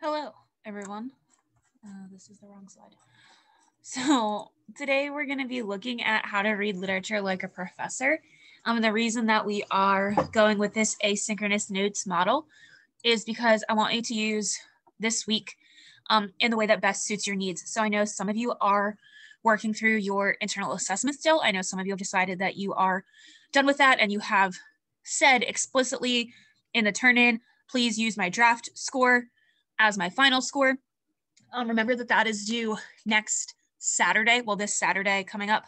Hello, everyone. This is the wrong slide. So today we're going to be looking at how to read literature like a professor. The reason that we are going with this asynchronous notes model is because I want you to use this week in the way that best suits your needs. So I know some of you are working through your internal assessment still. I know some of you have decided that you are done with that and you have said explicitly in the turn-in, please use my draft score as my final score. Remember that is due next Saturday, well, this Saturday coming up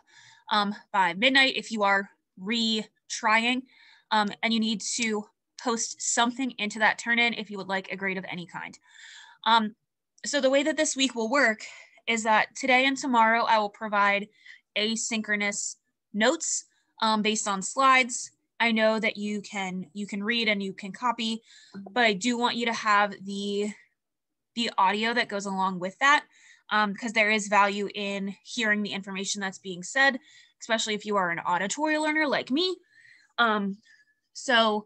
by midnight if you are retrying, and you need to post something into that turn-in if you would like a grade of any kind. So the way that this week will work is that today and tomorrow I will provide asynchronous notes based on slides. I know that you can read and you can copy, but I do want you to have the audio that goes along with that, because there is value in hearing the information that's being said, especially if you are an auditory learner like me. So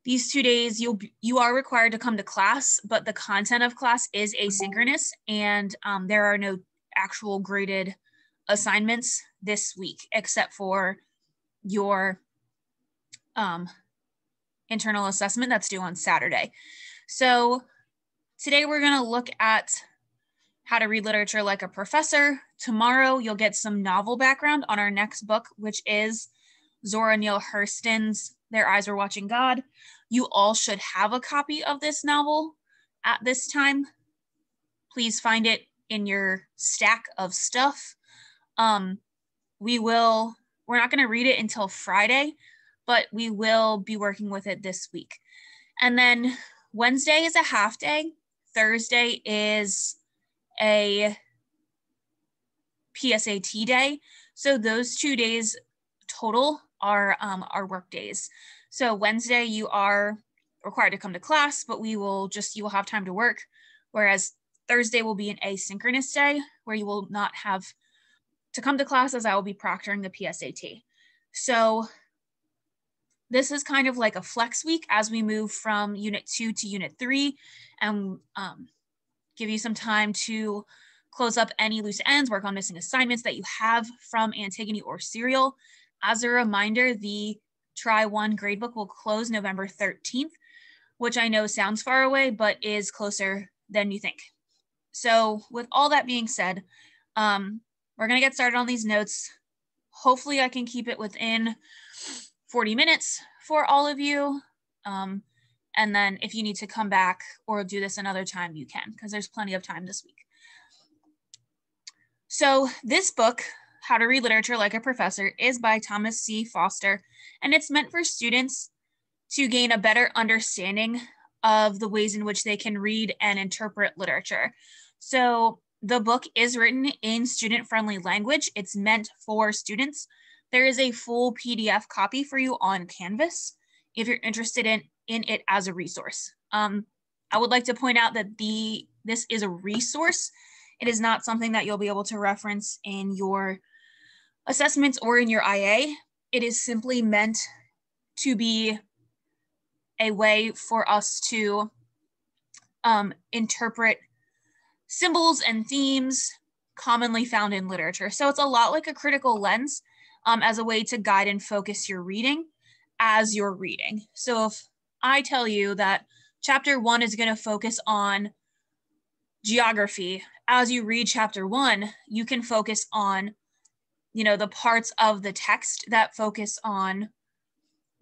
these 2 days, you are required to come to class, but the content of class is asynchronous, and there are no actual graded assignments this week, except for your internal assessment that's due on Saturday. So today we're going to look at how to read literature like a professor. Tomorrow you'll get some novel background on our next book, which is Zora Neale Hurston's Their Eyes Were Watching God. You all should have a copy of this novel at this time. Please find it in your stack of stuff. We're not going to read it until Friday, but we will be working with it this week. And then Wednesday is a half day. Thursday is a PSAT day. So those 2 days total are work days. So Wednesday you are required to come to class, but you will have time to work. Whereas Thursday will be an asynchronous day where you will not have to come to class, as I will be proctoring the PSAT. So this is kind of like a flex week as we move from Unit 2 to Unit 3 and give you some time to close up any loose ends, work on missing assignments that you have from Antigone or Serial. As a reminder, the Try 1 gradebook will close November 13th, which I know sounds far away, but is closer than you think. So with all that being said, we're going to get started on these notes. Hopefully I can keep it within 40 minutes for all of you. And then if you need to come back or do this another time, you can, because there's plenty of time this week. So this book, How to Read Literature Like a Professor, is by Thomas C. Foster, and it's meant for students to gain a better understanding of the ways in which they can read and interpret literature. So the book is written in student-friendly language. It's meant for students. There is a full PDF copy for you on Canvas if you're interested in it as a resource. I would like to point out that this is a resource. It is not something that you'll be able to reference in your assessments or in your IA. It is simply meant to be a way for us to interpret symbols and themes commonly found in literature. So it's a lot like a critical lens as a way to guide and focus your reading as you're reading. So if I tell you that chapter 1 is going to focus on geography, as you read chapter 1, you can focus on, the parts of the text that focus on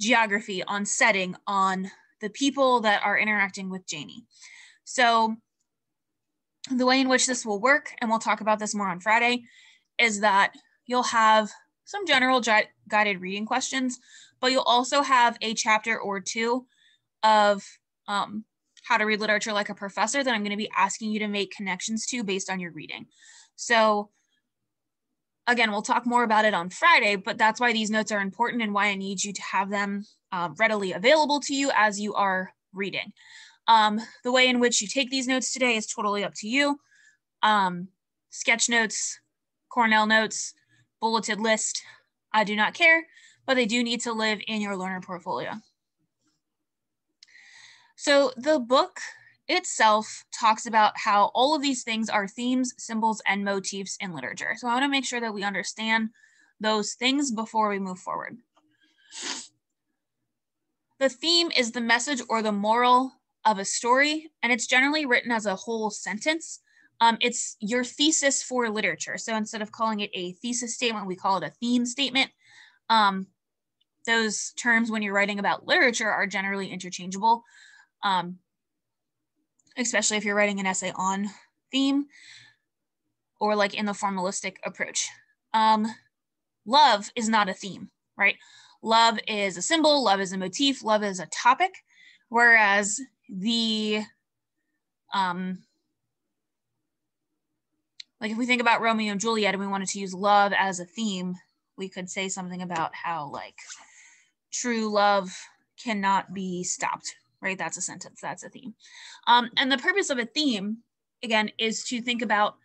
geography, on setting, on the people that are interacting with Janie. So the way in which this will work, and we'll talk about this more on Friday, is that you'll have some general guided reading questions, but you'll also have a chapter or two of how to read literature like a professor that I'm going to be asking you to make connections to based on your reading. So again, we'll talk more about it on Friday, but that's why these notes are important and why I need you to have them readily available to you as you are reading. The way in which you take these notes today is totally up to you. Sketch notes, Cornell notes, bulleted list, I do not care, but they do need to live in your learner portfolio. So the book itself talks about how all of these things are themes, symbols, and motifs in literature. So I want to make sure that we understand those things before we move forward. The theme is the message or the moral of a story, and it's generally written as a whole sentence. It's your thesis for literature. So instead of calling it a thesis statement, we call it a theme statement. Those terms when you're writing about literature are generally interchangeable, especially if you're writing an essay on theme or like in the formalistic approach. Love is not a theme, right? Love is a symbol, love is a motif, love is a topic, whereas the, like if we think about Romeo and Juliet and we wanted to use love as a theme, we could say something about how like true love cannot be stopped, right? That's a sentence, that's a theme. And the purpose of a theme, again, is to think about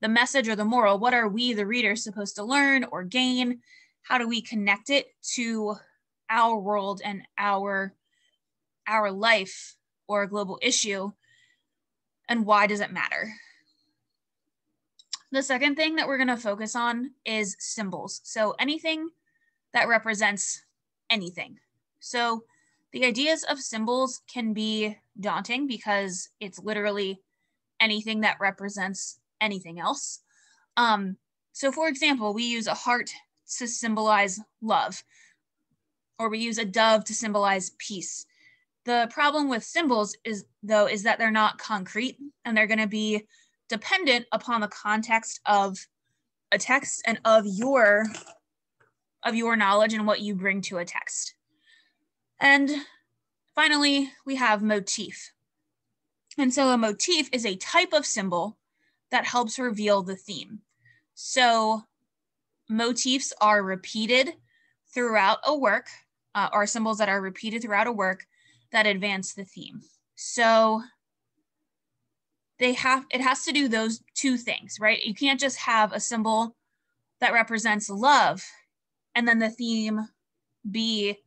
the message or the moral. What are we, the readers, supposed to learn or gain? How do we connect it to our world and our life or a global issue? And why does it matter? The second thing that we're going to focus on is symbols. So anything that represents anything. So the ideas of symbols can be daunting because it's literally anything that represents anything else. So for example, we use a heart to symbolize love, or we use a dove to symbolize peace. The problem with symbols is that they're not concrete, and they're going to be dependent upon the context of a text and of your knowledge and what you bring to a text. And finally, we have motif. And so a motif is a type of symbol that helps reveal the theme. So motifs are repeated throughout a work, or symbols that are repeated throughout a work that advance the theme. So it has to do those two things, right? You can't just have a symbol that represents love and then the theme be,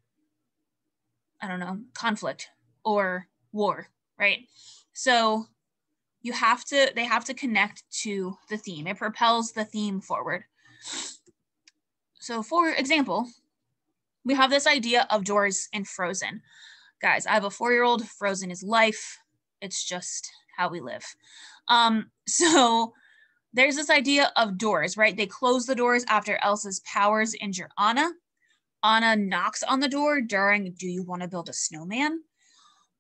I don't know, conflict or war, right? So they have to connect to the theme. It propels the theme forward. So for example, we have this idea of doors in Frozen. Guys, I have a 4-year-old. Frozen is life. It's just how we live. So there's this idea of doors, right? They close the doors after Elsa's powers injure Anna. Anna knocks on the door during Do You Want to Build a Snowman?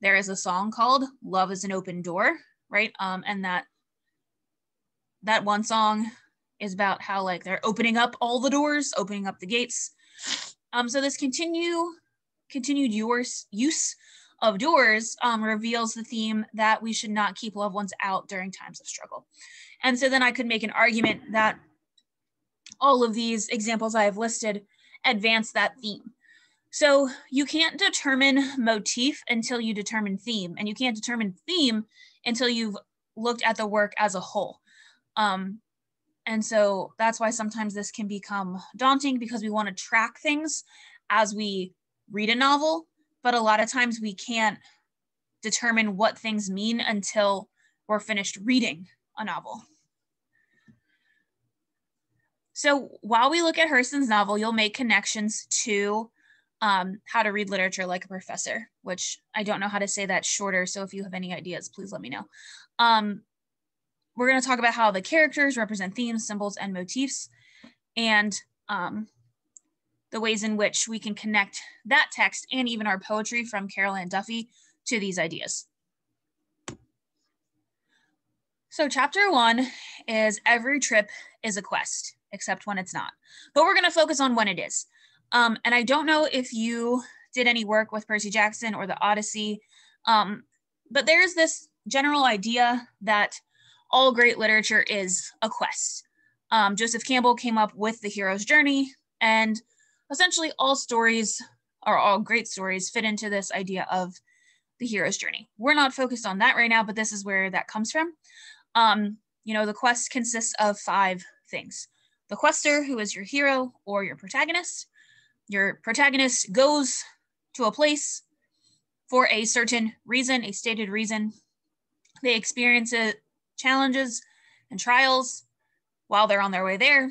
There is a song called Love is an Open Door, right? And that one song is about how like they're opening up all the doors, opening up the gates. So this continued use of doors reveals the theme that we should not keep loved ones out during times of struggle. And so then I could make an argument that all of these examples I have listed advance that theme. So you can't determine motif until you determine theme, and you can't determine theme until you've looked at the work as a whole. And so that's why sometimes this can become daunting, because we want to track things as we read a novel, but a lot of times we can't determine what things mean until we're finished reading a novel. So while we look at Hurston's novel, you'll make connections to How to Read Literature Like a Professor, which I don't know how to say that shorter, so if you have any ideas, please let me know. We're going to talk about how the characters represent themes, symbols, and motifs, and the ways in which we can connect that text and even our poetry from Carol Ann Duffy to these ideas. So chapter 1 is Every Trip is a Quest, except when it's not. But we're going to focus on when it is. And I don't know if you did any work with Percy Jackson or the Odyssey, but there's this general idea that all great literature is a quest. Joseph Campbell came up with the hero's journey, and essentially all stories, or all great stories, fit into this idea of the hero's journey. We're not focused on that right now, but this is where that comes from. The quest consists of 5 things. The quester, who is your hero or your protagonist. Your protagonist goes to a place for a certain reason, a stated reason. They experience challenges and trials while they're on their way there.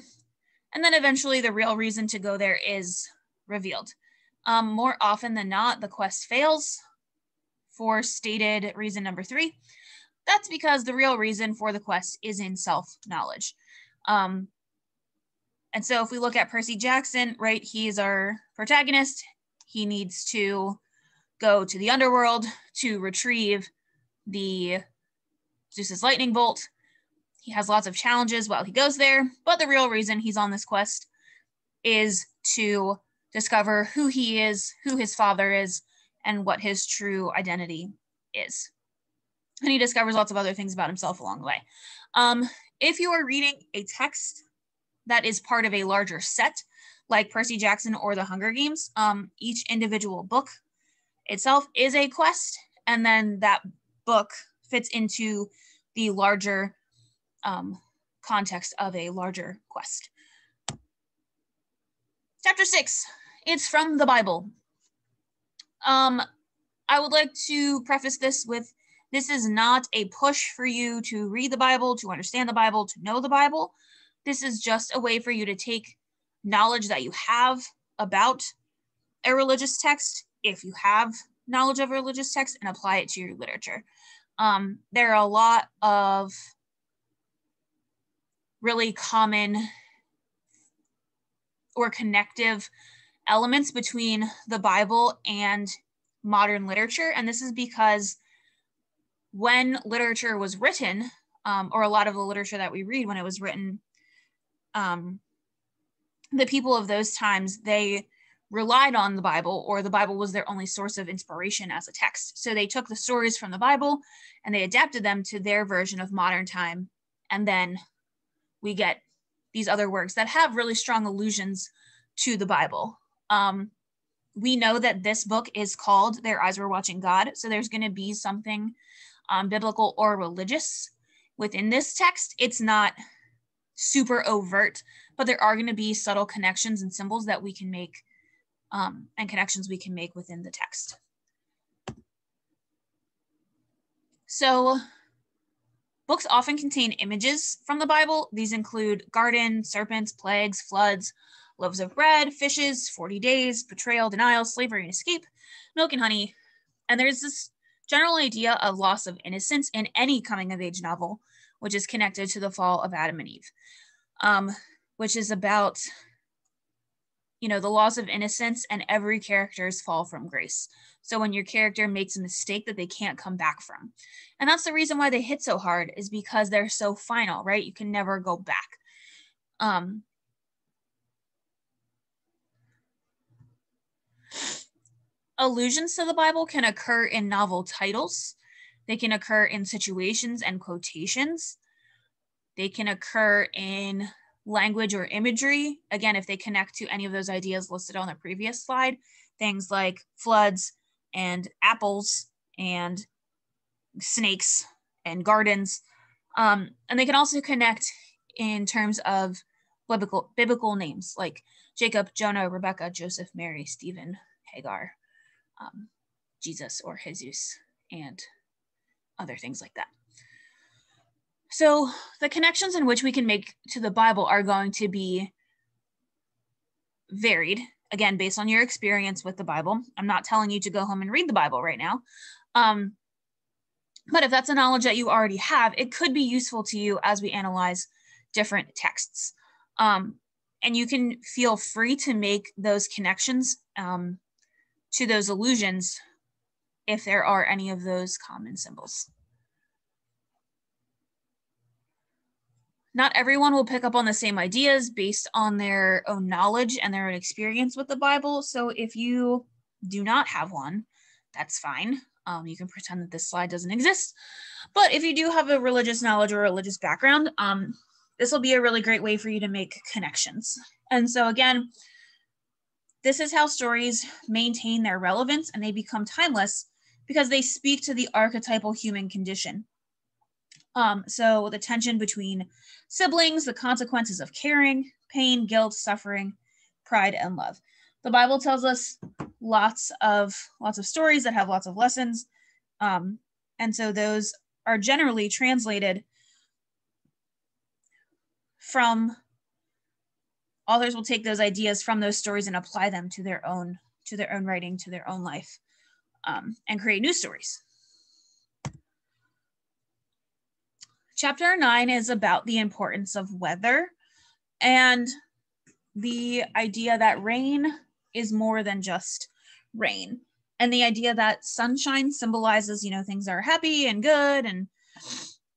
And then eventually the real reason to go there is revealed. More often than not, the quest fails for stated reason number 3. That's because the real reason for the quest is in self-knowledge. And so if we look at Percy Jackson, right, he is our protagonist. He needs to go to the underworld to retrieve the Zeus's lightning bolt. He has lots of challenges while he goes there, but the real reason he's on this quest is to discover who he is, who his father is, and what his true identity is. And he discovers lots of other things about himself along the way. If you are reading a text that is part of a larger set, like Percy Jackson or the Hunger Games, each individual book itself is a quest, and then that book fits into the larger context of a larger quest. Chapter 6, it's from the Bible. I would like to preface this with, this is not a push for you to read the Bible, to understand the Bible, to know the Bible. This is just a way for you to take knowledge that you have about a religious text, if you have knowledge of a religious text, and apply it to your literature. There are a lot of really common or connective elements between the Bible and modern literature. And this is because when literature was written, or a lot of the literature that we read when it was written, the people of those times, they relied on the Bible, or the Bible was their only source of inspiration as a text. So they took the stories from the Bible and they adapted them to their version of modern time. And then we get these other works that have really strong allusions to the Bible. We know that this book is called Their Eyes Were Watching God. So there's going to be something biblical or religious within this text. It's not super overt, but there are going to be subtle connections and symbols that we can make, and connections we can make within the text. So books often contain images from the Bible. These include garden, serpents, plagues, floods, loaves of bread, fishes, 40 days, betrayal, denial, slavery, and escape, milk and honey. And there's this general idea of loss of innocence in any coming-of-age novel, which is connected to the fall of Adam and Eve, which is about, the loss of innocence and every character's fall from grace. So when your character makes a mistake that they can't come back from. And that's the reason why they hit so hard, is because they're so final, right? You can never go back. Allusions to the Bible can occur in novel titles. They can occur in situations and quotations. They can occur in language or imagery. Again, if they connect to any of those ideas listed on the previous slide, things like floods and apples and snakes and gardens. And they can also connect in terms of biblical names like Jacob, Jonah, Rebecca, Joseph, Mary, Stephen, Hagar, Jesus or Jesus, and other things like that. So the connections in which we can make to the Bible are going to be varied, again, based on your experience with the Bible. I'm not telling you to go home and read the Bible right now. But if that's a knowledge that you already have, it could be useful to you as we analyze different texts. And you can feel free to make those connections to those allusions if there are any of those common symbols. Not everyone will pick up on the same ideas based on their own knowledge and their own experience with the Bible. So if you do not have one, that's fine. You can pretend that this slide doesn't exist. But if you do have a religious knowledge or religious background, this will be a really great way for you to make connections. And so again, this is how stories maintain their relevance and they become timeless because they speak to the archetypal human condition. So the tension between siblings, the consequences of caring, pain, guilt, suffering, pride, and love. The Bible tells us lots of stories that have lots of lessons. And so those are generally translated from, authors will take those ideas from those stories and apply them to their own writing, to their own life, and create new stories. Chapter 9 is about the importance of weather and the idea that rain is more than just rain. And the idea that sunshine symbolizes, things are happy and good. And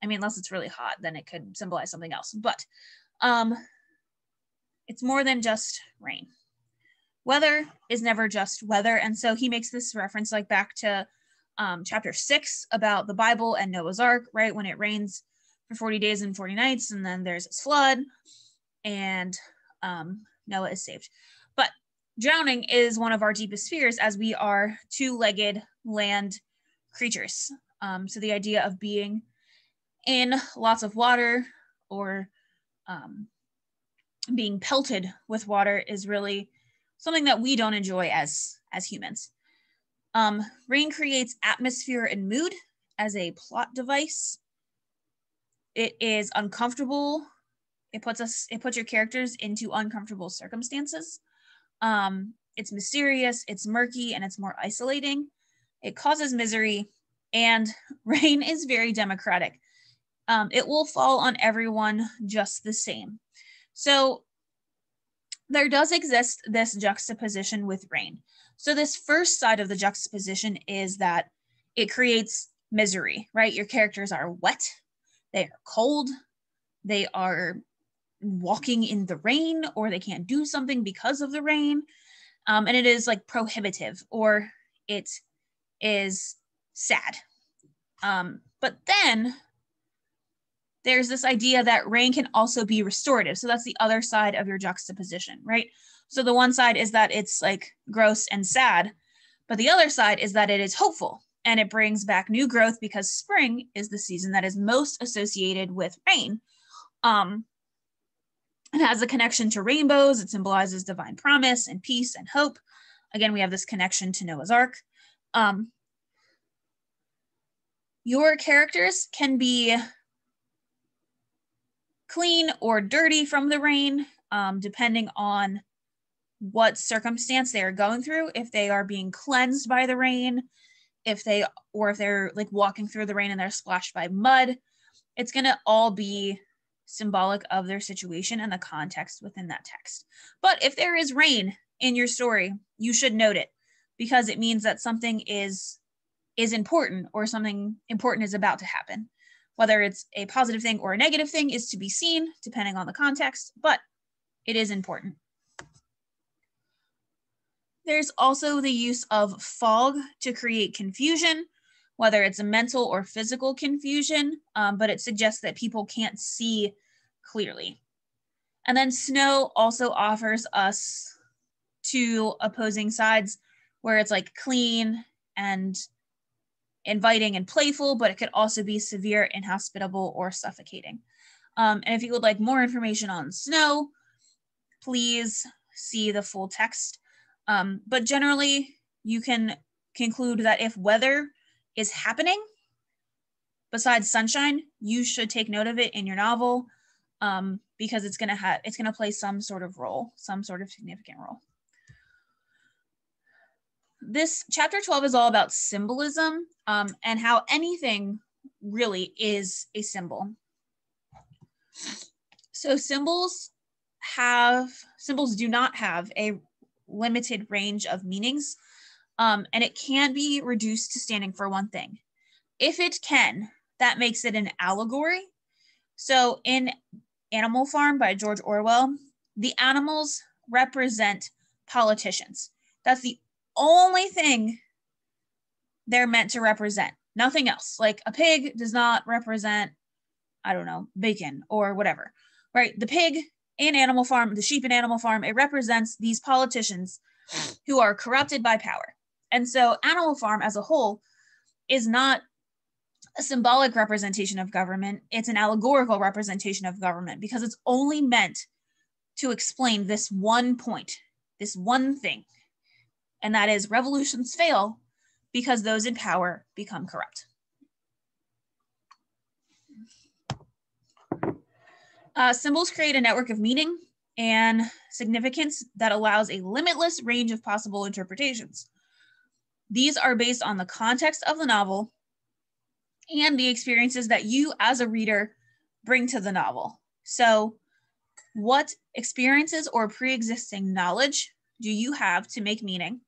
I mean, unless it's really hot, then it could symbolize something else. But it's more than just rain. Weather is never just weather. And so he makes this reference like back to chapter 6 about the Bible and Noah's Ark, right? When it rains for 40 days and 40 nights, and then there's this flood, and Noah is saved. But drowning is one of our deepest fears, as we are two-legged land creatures. So the idea of being in lots of water or being pelted with water is really something that we don't enjoy as humans. Rain creates atmosphere and mood as a plot device. It is uncomfortable. It puts your characters into uncomfortable circumstances. It's mysterious, it's murky, and it's more isolating. It causes misery, and rain is very democratic. It will fall on everyone just the same. So there does exist this juxtaposition with rain. So this first side of the juxtaposition is that it creates misery, right? Your characters are wet, they are cold, they are walking in the rain, or they can't do something because of the rain. And it is like prohibitive, or it is sad. But then there's this idea that rain can also be restorative. So that's the other side of your juxtaposition, right? So the one side is that it's like gross and sad, but the other side is that it is hopeful and it brings back new growth, because spring is the season that is most associated with rain. It has a connection to rainbows. It symbolizes divine promise and peace and hope. Again, we have this connection to Noah's Ark. Your characters can be clean or dirty from the rain, depending on what circumstance they are going through. If they are being cleansed by the rain, if they're like walking through the rain and they're splashed by mud, it's going to all be symbolic of their situation and the context within that text. But if there is rain in your story, you should note it, because it means that something is important, or something important is about to happen. Whether it's a positive thing or a negative thing is to be seen, depending on the context, but it is important. There's also the use of fog to create confusion, whether it's a mental or physical confusion, but it suggests that people can't see clearly. And then snow also offers us two opposing sides, where it's like clean and inviting and playful, but it could also be severe, inhospitable, or suffocating. And if you would like more information on snow, please see the full text. But generally, you can conclude that if weather is happening besides sunshine, you should take note of it in your novel, because it's gonna play some sort of role, some sort of significant role. This chapter 12 is all about symbolism, and how anything really is a symbol. So symbols do not have a limited range of meanings, and it can be reduced to standing for one thing. If it can, that makes it an allegory. So in Animal Farm by George Orwell, the animals represent politicians. That's the only thing they're meant to represent, nothing else. Like a pig does not represent, I don't know, bacon or whatever, right? The pig in Animal Farm, the sheep in Animal Farm, it represents these politicians who are corrupted by power. And so Animal Farm as a whole is not a symbolic representation of government, it's an allegorical representation of government, because it's only meant to explain this one point, this one thing, and that is revolutions fail because those in power become corrupt. Symbols create a network of meaning and significance that allows a limitless range of possible interpretations. These are based on the context of the novel and the experiences that you as a reader bring to the novel. So, what experiences or pre-existing knowledge do you have to make meaning?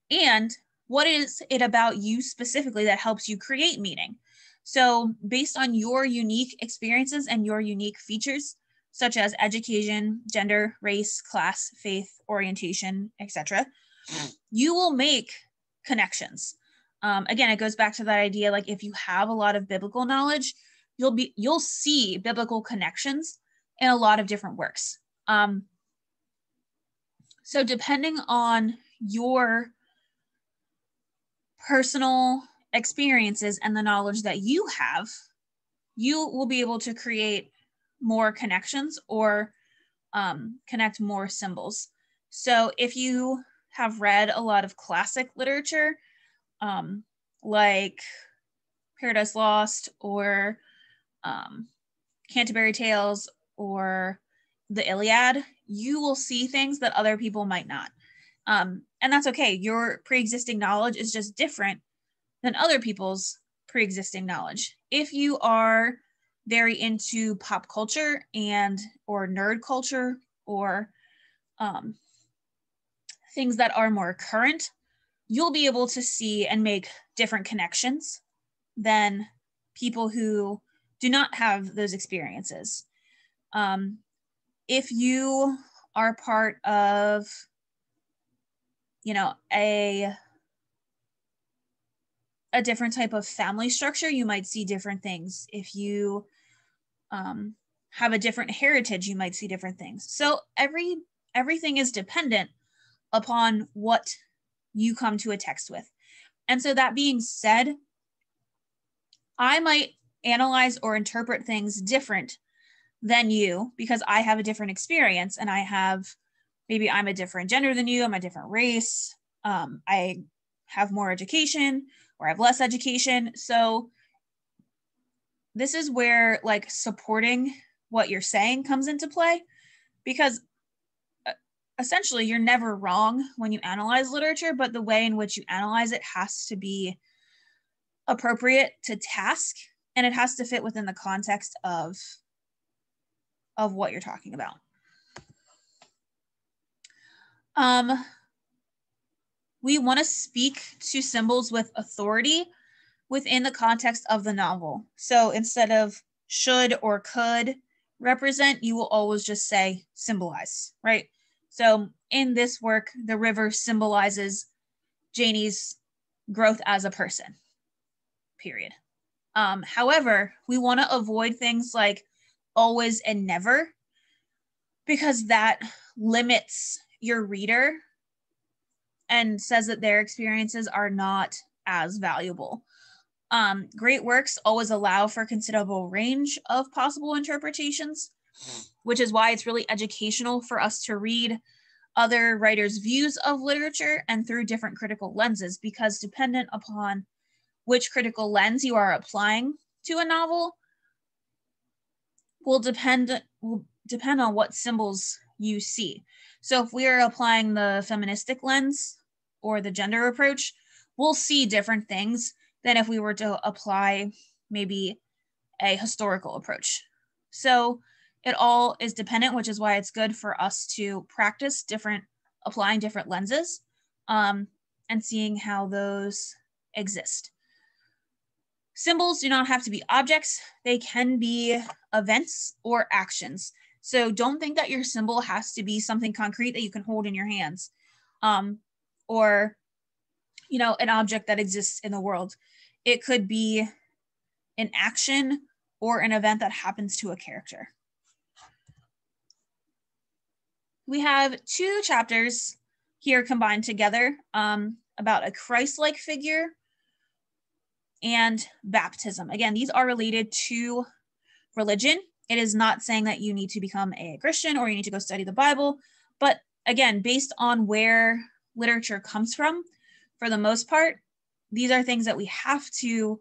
And what is it about you specifically that helps you create meaning? So, based on your unique experiences and your unique features, such as education, gender, race, class, faith, orientation, etc., you will make connections. Again, it goes back to that idea, like if you have a lot of biblical knowledge, you'll see biblical connections in a lot of different works. So depending on your personal experiences and the knowledge that you have, you will be able to create more connections or connect more symbols. So if you have read a lot of classic literature, like Paradise Lost or Canterbury Tales or the Iliad, you will see things that other people might not. And that's okay. Your pre-existing knowledge is just different than other people's pre-existing knowledge. If you are very into pop culture or nerd culture or things that are more current, you'll be able to see and make different connections than people who do not have those experiences. If you are part of, a different type of family structure, you might see different things. If you have a different heritage, you might see different things. So everything is dependent upon what you come to a text with. And so that being said, I might analyze or interpret things different than you because I have a different experience and maybe I'm a different gender than you, I'm a different race, I have more education or I have less education. So this is where like supporting what you're saying comes into play, because essentially you're never wrong when you analyze literature, but the way in which you analyze it has to be appropriate to task, and it has to fit within the context of what you're talking about. We want to speak to symbols with authority within the context of the novel. So instead of should or could represent, you will always just say symbolize, right? So in this work, the river symbolizes Janie's growth as a person, period. However, we want to avoid things like always and never, because that limits your reader and says that their experiences are not as valuable. Great works always allow for considerable range of possible interpretations, which is why it's really educational for us to read other writers' views of literature and through different critical lenses, because dependent upon which critical lens you are applying to a novel will depend on what symbols you see. So if we are applying the feministic lens or the gender approach, we'll see different things than if we were to apply maybe a historical approach. So it all is dependent, which is why it's good for us to practice applying different lenses and seeing how those exist. Symbols do not have to be objects. They can be events or actions. So don't think that your symbol has to be something concrete that you can hold in your hands, or, an object that exists in the world. It could be an action or an event that happens to a character. We have 2 chapters here combined together about a Christ-like figure and baptism. Again, these are related to religion. It is not saying that you need to become a Christian or you need to go study the Bible, but again, based on where literature comes from, for the most part, these are things that we have to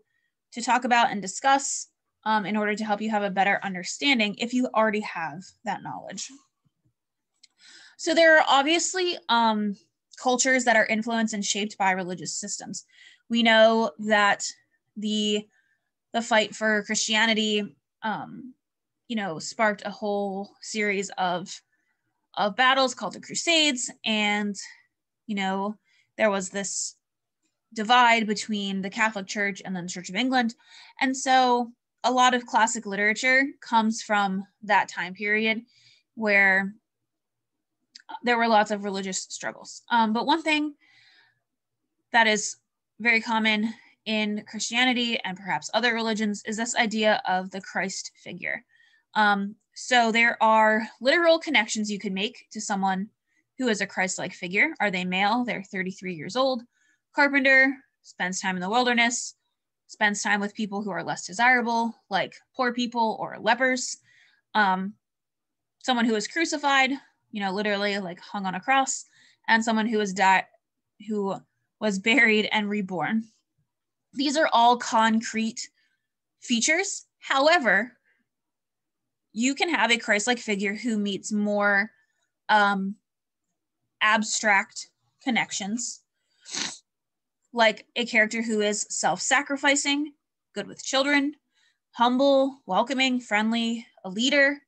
talk about and discuss in order to help you have a better understanding if you already have that knowledge. So there are obviously cultures that are influenced and shaped by religious systems. We know that the fight for Christianity, sparked a whole series of battles called the Crusades, and there was this divide between the Catholic Church and then the Church of England, and so a lot of classic literature comes from that time period where there were lots of religious struggles. But one thing that is very common in Christianity and perhaps other religions is this idea of the Christ figure. So there are literal connections you can make to someone who is a Christ-like figure. Are they male? They're 33 years old. Carpenter, spends time in the wilderness, spends time with people who are less desirable, like poor people or lepers. Someone who is crucified, literally like hung on a cross, and someone who was buried and reborn. These are all concrete features. However, you can have a Christ-like figure who meets more abstract connections, like a character who is self-sacrificing, good with children, humble, welcoming, friendly, a leader,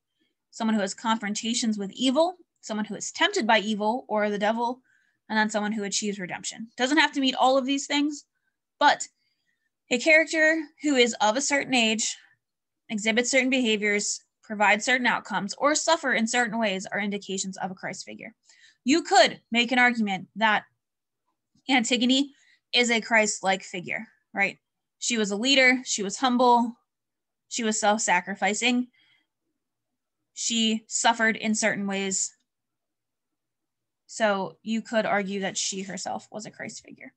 someone who has confrontations with evil, someone who is tempted by evil or the devil, and then someone who achieves redemption. Doesn't have to meet all of these things, but a character who is of a certain age, exhibits certain behaviors, provides certain outcomes, or suffer in certain ways are indications of a Christ figure. You could make an argument that Antigone is a Christ-like figure, right? She was a leader, she was humble, she was self-sacrificing, she suffered in certain ways. So you could argue that she herself was a Christ figure.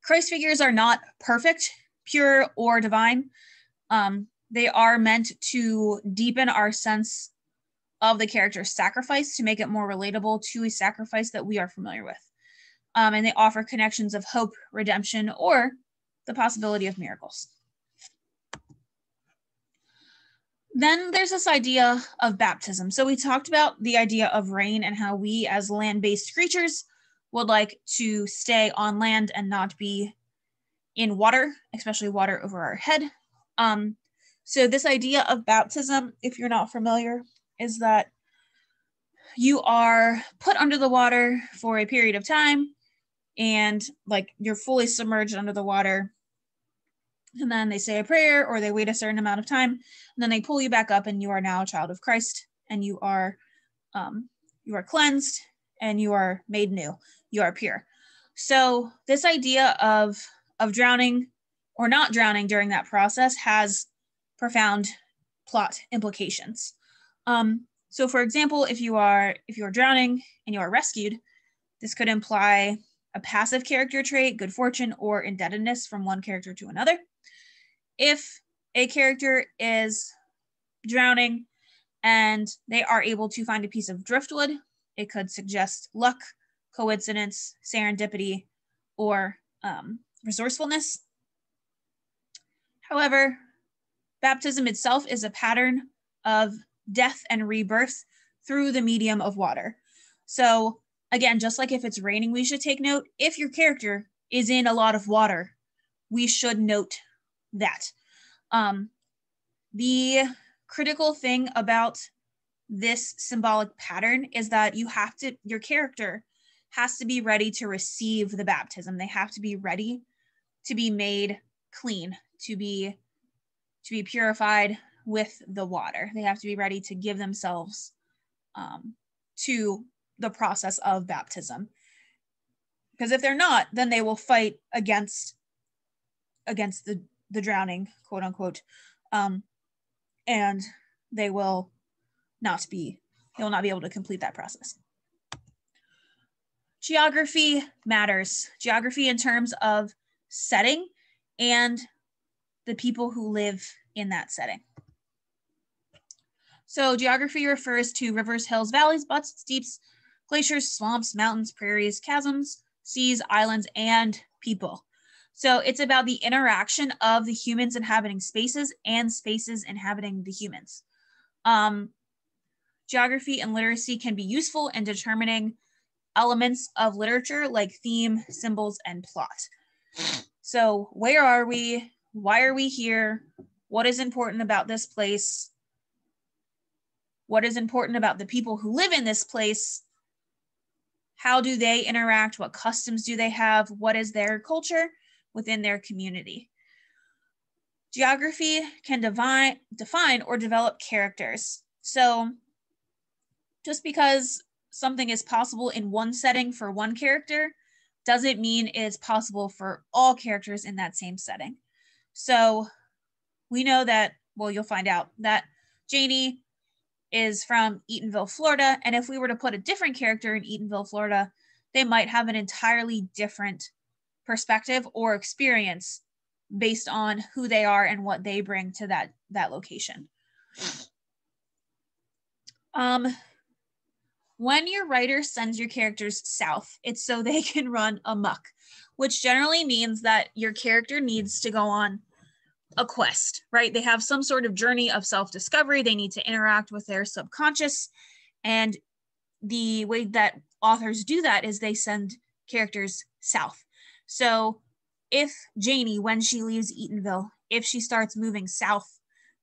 Christ figures are not perfect, pure, or divine. They are meant to deepen our sense of the character's sacrifice to make it more relatable to a sacrifice that we are familiar with. And they offer connections of hope, redemption, or the possibility of miracles. Then there's this idea of baptism. So we talked about the idea of rain and how we as land-based creatures would like to stay on land and not be in water, especially water over our head. So this idea of baptism, if you're not familiar, is that you are put under the water for a period of time and like you're fully submerged under the water. And then they say a prayer or they wait a certain amount of time and then they pull you back up and you are now a child of Christ and you are cleansed and you are made new. You are pure. So this idea of drowning or not drowning during that process has profound plot implications. So for example, if you are drowning and you are rescued, this could imply a passive character trait, good fortune, or indebtedness from one character to another. If a character is drowning and they are able to find a piece of driftwood, it could suggest luck, coincidence, serendipity, or resourcefulness. However, baptism itself is a pattern of death and rebirth through the medium of water. So again, just like if it's raining, we should take note. If your character is in a lot of water, we should note that. The critical thing about this symbolic pattern is that your character has to be ready to receive the baptism. They have to be ready to be made clean, to be purified with the water. They have to be ready to give themselves to the process of baptism. Because if they're not, then they will fight against the drowning, quote unquote, and they will not be able to complete that process. Geography matters. Geography in terms of setting and the people who live in that setting. So geography refers to rivers, hills, valleys, buttes, steeps, glaciers, swamps, mountains, prairies, chasms, seas, islands, and people. So it's about the interaction of the humans inhabiting spaces and spaces inhabiting the humans. Geography and literacy can be useful in determining elements of literature like theme, symbols, and plot. So where are we? Why are we here? What is important about this place? What is important about the people who live in this place? How do they interact? What customs do they have? What is their culture within their community? Geography can define or develop characters. So just because something is possible in one setting for one character doesn't mean it's possible for all characters in that same setting. So we know that, well, you'll find out that Janie is from Eatonville, Florida. And if we were to put a different character in Eatonville, Florida, they might have an entirely different perspective or experience based on who they are and what they bring to that location. When your writer sends your characters south, it's so they can run amok, which generally means that your character needs to go on a quest, right? They have some sort of journey of self-discovery. They need to interact with their subconscious. And the way that authors do that is they send characters south. So if Janie, when she leaves Eatonville, if she starts moving south,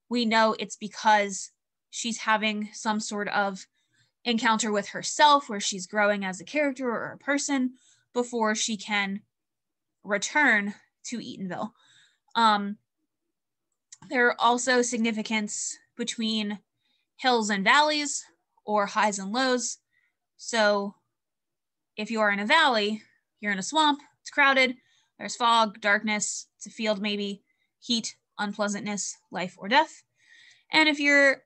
we know it's because she's having some sort of encounter with herself where she's growing as a character or a person before she can return to Eatonville. There are also significance between hills and valleys or highs and lows. So if you are in a valley, you're in a swamp, it's crowded, there's fog, darkness, it's a field maybe, heat, unpleasantness, life or death. And if you're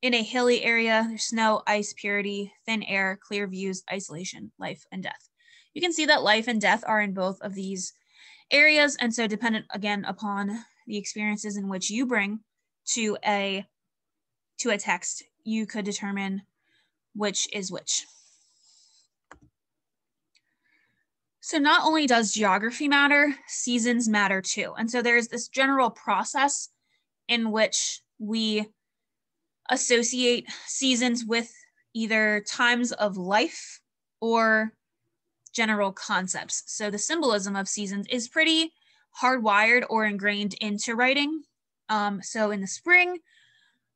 in a hilly area, there's snow, ice, purity, thin air, clear views, isolation, life, and death. You can see that life and death are in both of these areas. And so dependent, again, upon the experiences in which you bring to a text, you could determine which is which. So not only does geography matter, seasons matter too. And so there's this general process in which we associate seasons with either times of life or general concepts. So the symbolism of seasons is pretty hardwired or ingrained into writing. So in the spring,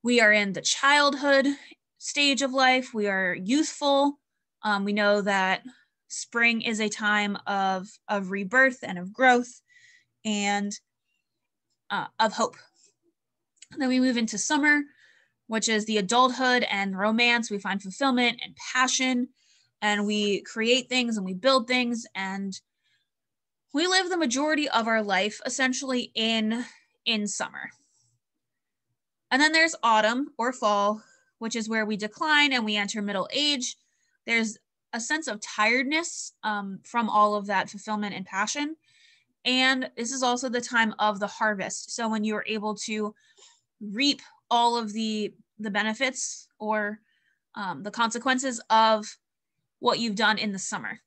we are in the childhood stage of life. We are youthful. We know that spring is a time of rebirth and of growth and of hope. And then we move into summer, which is the adulthood and romance. We find fulfillment and passion, and we create things and we build things, and we live the majority of our life essentially in summer. And then there's autumn or fall, which is where we decline and we enter middle age. There's a sense of tiredness from all of that fulfillment and passion. And this is also the time of the harvest. So when you're able to reap all of the benefits or the consequences of what you've done in the summer.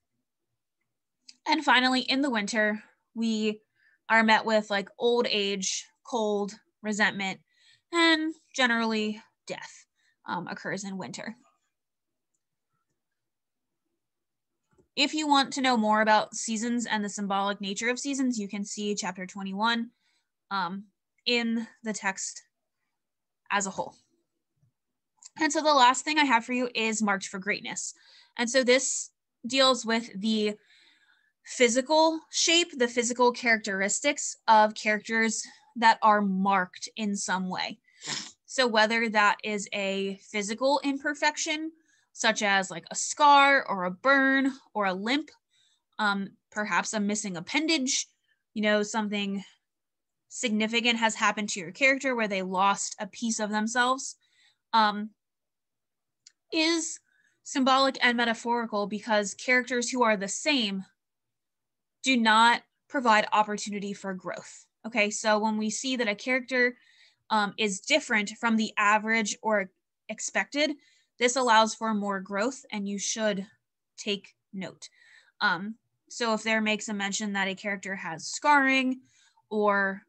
And finally, in the winter, we are met with like old age, cold, resentment, and generally death occurs in winter. If you want to know more about seasons and the symbolic nature of seasons, you can see chapter 21 in the text as a whole. And so the last thing I have for you is Marked for Greatness. And so this deals with the physical shape, the physical characteristics of characters that are marked in some way. So whether that is a physical imperfection, such as like a scar or a burn or a limp, perhaps a missing appendage, something significant has happened to your character where they lost a piece of themselves, is symbolic and metaphorical because characters who are the same do not provide opportunity for growth. Okay, so when we see that a character is different from the average or expected, this allows for more growth, and you should take note. So if there makes a mention that a character has scarring or,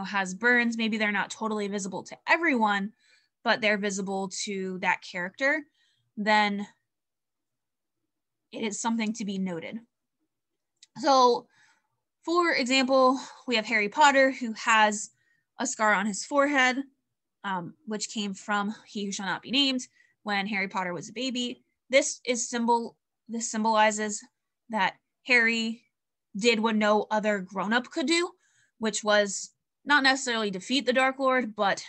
has burns, maybe they're not totally visible to everyone, but they're visible to that character, then it is something to be noted. So, for example, we have Harry Potter, who has a scar on his forehead, which came from He Who Shall Not Be Named when Harry Potter was a baby. This symbolizes that Harry did what no other grown-up could do, which was not necessarily defeat the Dark Lord, but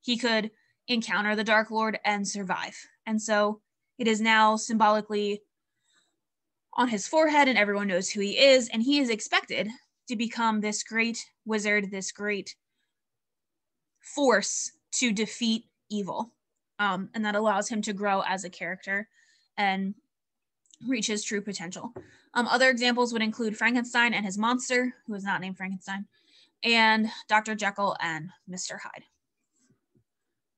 he could encounter the Dark Lord and survive. And so it is now symbolically on his forehead, and everyone knows who he is, and he is expected to become this great wizard, this great force to defeat evil. And that allows him to grow as a character and reach his true potential. Other examples would include Frankenstein and his monster, who is not named Frankenstein, and Dr. Jekyll and Mr. Hyde.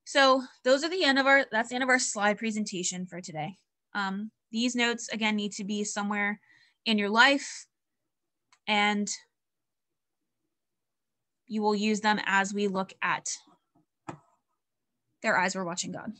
So that's the end of our slide presentation for today. These notes, again, need to be somewhere in your life, and you will use them as we look at Their Eyes Were Watching God.